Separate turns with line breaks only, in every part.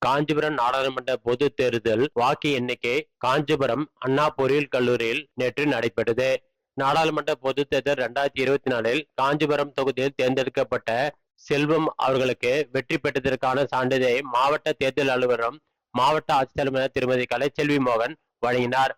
காஞ்சிபுரம் நாடாளுமன்ற பொது தேர்தல் வாக்கு எண்ணிக்கை காஞ்சிபுரம் அண்ணா பொறியியல் கல்லூரியில் நேற்று நடைபெற்றது. நாடாளுமன்ற பொது தேர்தல் 2024 காஞ்சிபுரம் தொகுதியில் தேர்ந்தெடுக்கப்பட்ட செல்வம் அவர்களுக்கு வெற்றி பெற்றதற்கான சான்றிதழை மாவட்ட தேர்தல் அலுவலரும் மாவட்ட ஆட்சித்தலைவர் திருமதி கலைச்செல்வி மோகன் வழங்கினார்.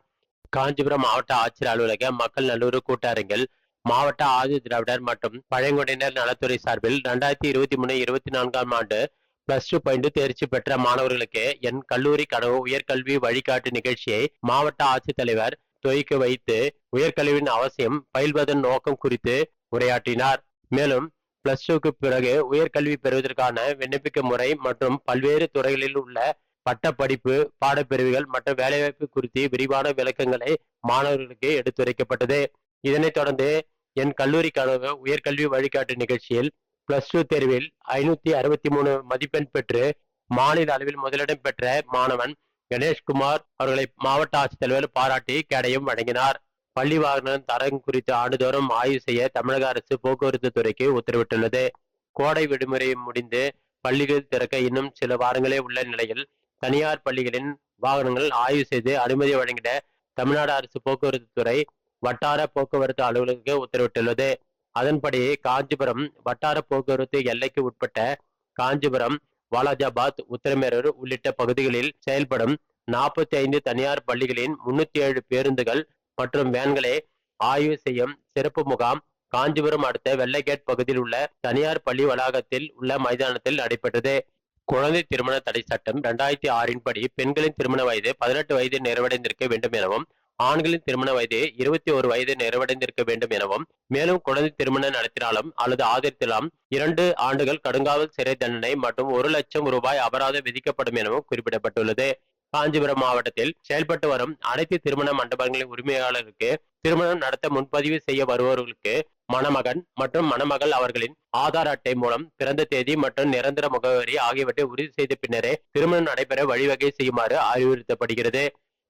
காஞ்சிபுரம் மாவட்ட ஆட்சியர் அலுவலக மக்கள் நல்லுறவு கூட்டரங்கில் மாவட்ட ஆதி திராவிடர் மற்றும் பழங்குடியினர் நலத்துறை சார்பில் 2023-24 ஆண்டு +2 பயின்று தேர்ச்சி பெற்ற மாணவர்களுக்கு என் கல்லூரி கனவு உயர்கல்வி வழிகாட்டு நிகழ்ச்சியை மாவட்ட ஆட்சித்தலைவர் துவக்கி வைத்து உயர்கல்வியின் அவசியம், பயில்வதன் நோக்கம் குறித்து உரையாற்றினார். மேலும் +2க்கு பிறகு உயர்கல்வி பெறுவதற்கான விண்ணப்பிக்க முறை மற்றும் பல்வேறு துறைகளில் உள்ள பட்ட படிப்பு பாடப்பிரிவுகள் மற்றும் வேலைவாய்ப்பு குறித்து விரிவான விளக்கங்களை மாணவர்களுக்கு எடுத்துரைக்கப்பட்டது. இதனைத் தொடர்ந்து என் கல்லூரி கனவு உயர்கல்வி வழிகாட்டு நிகழ்ச்சியில் +2 தேர்வில் 563 மதிப்பெண் பெற்று மாநில அளவில் முதலிடம் பெற்ற மாணவன் கணேஷ்குமார் அவர்களை மாவட்ட ஆட்சித்தலைவர் பாராட்டி கேடயம் வழங்கினார். பள்ளி வாகன தரம் குறித்து ஆண்டுதோறும் ஆய்வு செய்ய தமிழக அரசு போக்குவரத்து துறைக்கு உத்தரவிட்டுள்ளது. கோடை விடுமுறை முடிந்து பள்ளிகள் திறக்க இன்னும் சில வாரங்களே உள்ள நிலையில் தனியார் பள்ளிகளின் வாகனங்கள் ஆய்வு செய்து அனுமதி வழங்கிட தமிழ்நாடு அரசு போக்குவரத்து துறை வட்டார போக்குவரத்து அலுவலருக்கு உத்தரவிட்டுள்ளது. அதன்படி காஞ்சிபுரம் வட்டார போக்குவரத்து எல்லைக்கு உட்பட்ட காஞ்சிபுரம், வாலாஜாபாத், உத்தரமேரூர் உள்ளிட்ட பகுதிகளில் செயல்படும் 45 தனியார் பள்ளிகளின் 307 பேருந்துகள் மற்றும் வேன்களை ஆய்வு செய்யும் சிறப்பு முகாம் காஞ்சிபுரம் அடுத்த வெள்ளைகேட் பகுதியில் உள்ள தனியார் பள்ளி வளாகத்தில் உள்ள மைதானத்தில் நடைபெற்றது. குழந்தை திருமண தடை சட்டம் 2006 படி பெண்களின் திருமண வயது 18 வயது நிறைவடைந்திருக்க வேண்டும் எனவும், ஆண்களின் திருமண வயது 21 வயது நிறைவடைந்திருக்க வேண்டும் எனவும், மேலும் குழந்தை திருமணம் நடத்தினாலும் அல்லது ஆதரித்தாலும் 2 ஆண்டுகள் கடுங்காவல் சிறை தண்டனை மற்றும் 1 லட்சம் ரூபாய் அபராதம் விதிக்கப்படும் எனவும் குறிப்பிடப்பட்டுள்ளது. காஞ்சிபுரம் மாவட்டத்தில் செயல்பட்டு வரும் அனைத்து திருமண மண்டபங்களின் உரிமையாளருக்கு திருமணம் நடத்த முன்பதிவு செய்ய வருபவர்களுக்கு மணமகன் மற்றும் மணமகள் அவர்களின் ஆதார் அட்டை மூலம் பிறந்த தேதி மற்றும் நிரந்தர முகவரி ஆகியவற்றை உறுதி செய்த பின்னரே திருமணம் நடைபெற வழிவகை செய்யுமாறு அறிவுறுத்தப்படுகிறது.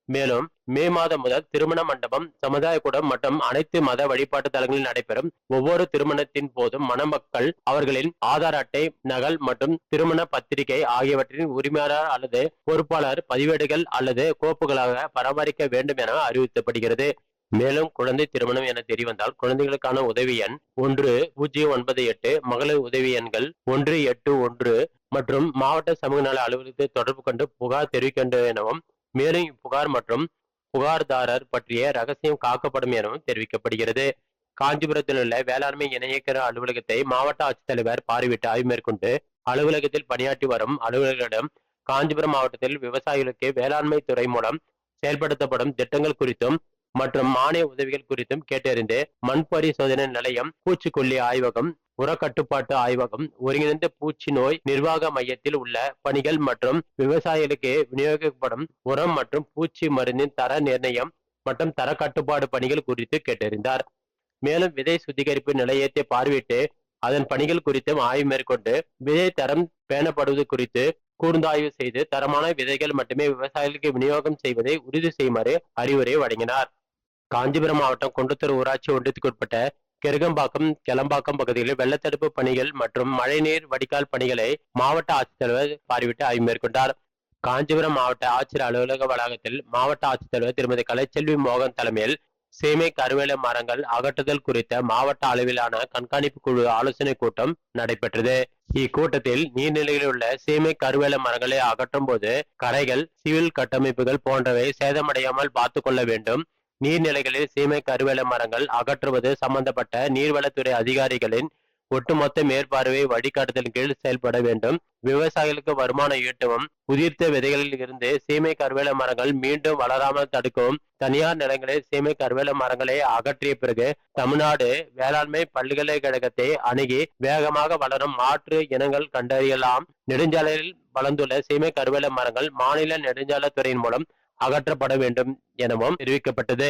மேலும் மே மாதம் முதல் திருமண மண்டபம், சமுதாய கூடம் மற்றும் அனைத்து மத வழிபாட்டு தலங்களில் நடைபெறும் ஒவ்வொரு திருமணத்தின் போதும் மணமக்கள் அவர்களின் ஆதார் அட்டை நகல் மற்றும் திருமண பத்திரிகை ஆகியவற்றின் உரிமையாளர் அல்லது பொறுப்பாளர் பதிவேடுகள் அல்லது கோப்புகளாக பராமரிக்க வேண்டும் என அறிவுறுத்தப்படுகிறது. மேலும் குழந்தை திருமணம் என தெரியவந்தால் குழந்தைகளுக்கான உதவி எண் 1098, மகளிர் உதவி எண்கள் 181 மற்றும் மாவட்ட சமூக நல அலுவலகத்தை தொடர்பு கொண்டு புகார் தெரிவிக்கின்ற எனவும், மேலும் இப்புகார் மற்றும் புகார்தாரர் பற்றிய ரகசியம் காக்கப்படும் எனவும் தெரிவிக்கப்படுகிறது. காஞ்சிபுரத்தில் உள்ள வேளாண்மை இணை இயக்குநர் அலுவலகத்தை மாவட்ட ஆட்சித்தலைவர் பார்வையிட்டு ஆய்வு மேற்கொண்டு அலுவலகத்தில் பணியாற்றி வரும் அலுவலர்களிடம் காஞ்சிபுரம் மாவட்டத்தில் விவசாயிகளுக்கு வேளாண்மை துறை மூலம் செயல்படுத்தப்படும் திட்டங்கள் குறித்தும் மற்றும் மானிய உதவிகள் குறித்தும் கேட்டறிந்து மண் பரிசோதனை நிலையம், பூச்சிக்கொல்லி ஆய்வகம், உரக்கட்டுப்பாட்டு ஆய்வகம், ஒருங்கிணைந்த பூச்சி நோய் நிர்வாக மையத்தில் உள்ள பணிகள் மற்றும் விவசாயிகளுக்கு விநியோகிக்கப்படும் உரம் மற்றும் பூச்சி மருந்தின் தர நிர்ணயம் மற்றும் தர கட்டுப்பாடு பணிகள் குறித்து கேட்டறிந்தார். மேலும் விதை சுத்திகரிப்பு நிலையத்தை பார்வையிட்டு அதன் பணிகள் குறித்தும் ஆய்வு மேற்கொண்டு விதை தரம் பேணப்படுவது குறித்து கூர்ந்தாய்வு செய்து தரமான விதைகள் மட்டுமே விவசாயிகளுக்கு விநியோகம் செய்வதை உறுதி செய்யுமாறு அறிவுரை வழங்கினார். காஞ்சிபுரம் மாவட்டம் குன்றத்தூர் ஊராட்சி ஒன்றியத்துக்குட்பட்ட கெருகம்பாக்கம், கெளம்பாக்கம் பகுதிகளில் வெள்ளத்தடுப்பு பணிகள் மற்றும் மழைநீர் வடிகால் பணிகளை மாவட்ட ஆட்சித்தலைவர் பார்வையிட்டு ஆய்வு மேற்கொண்டார். காஞ்சிபுரம் மாவட்ட ஆட்சியர் அலுவலக வளாகத்தில் மாவட்ட ஆட்சித்தலைவர் திருமதி கலைச்செல்வி மோகன் தலைமையில் சீமை கருவேல மரங்கள் அகற்றுதல் குறித்த மாவட்ட அளவிலான கண்காணிப்பு குழு ஆலோசனை கூட்டம் நடைபெற்றது. இக்கூட்டத்தில் நீர்நிலைகளில் உள்ள சீமை கருவேல மரங்களை அகற்றும் போது கரைகள், சிவில் கட்டமைப்புகள் போன்றவை சேதமடையாமல் பார்த்து கொள்ள வேண்டும். நீர்நிலைகளில் சீமை கருவேல மரங்கள் அகற்றுவது சம்பந்தப்பட்ட நீர்வளத்துறை அதிகாரிகளின் ஒட்டுமொத்த மேற்பார்வை வழிகாட்டுதலின் கீழ் செயல்பட வேண்டும். விவசாயிகளுக்கு வருமானம் ஈட்டவும், உதிர்த்த விதைகளில் இருந்து சீமை கருவேல மரங்கள் மீண்டும் வளராமல் தடுக்கவும் தனியார் நிலங்களில் சீமை கருவேல மரங்களை அகற்றிய பிறகு தமிழ்நாடு வேளாண்மை பல்கலைக்கழகத்தை அணுகி வேகமாக வளரும் மாற்று இனங்கள் கண்டறியலாம். நெடுஞ்சாலையில் வளர்ந்துள்ள சீமை கருவேல மரங்கள் மாநில நெடுஞ்சாலைத்துறையின் மூலம் அகற்றப்பட வேண்டும் எனவும் தெரிவிக்கப்பட்டது.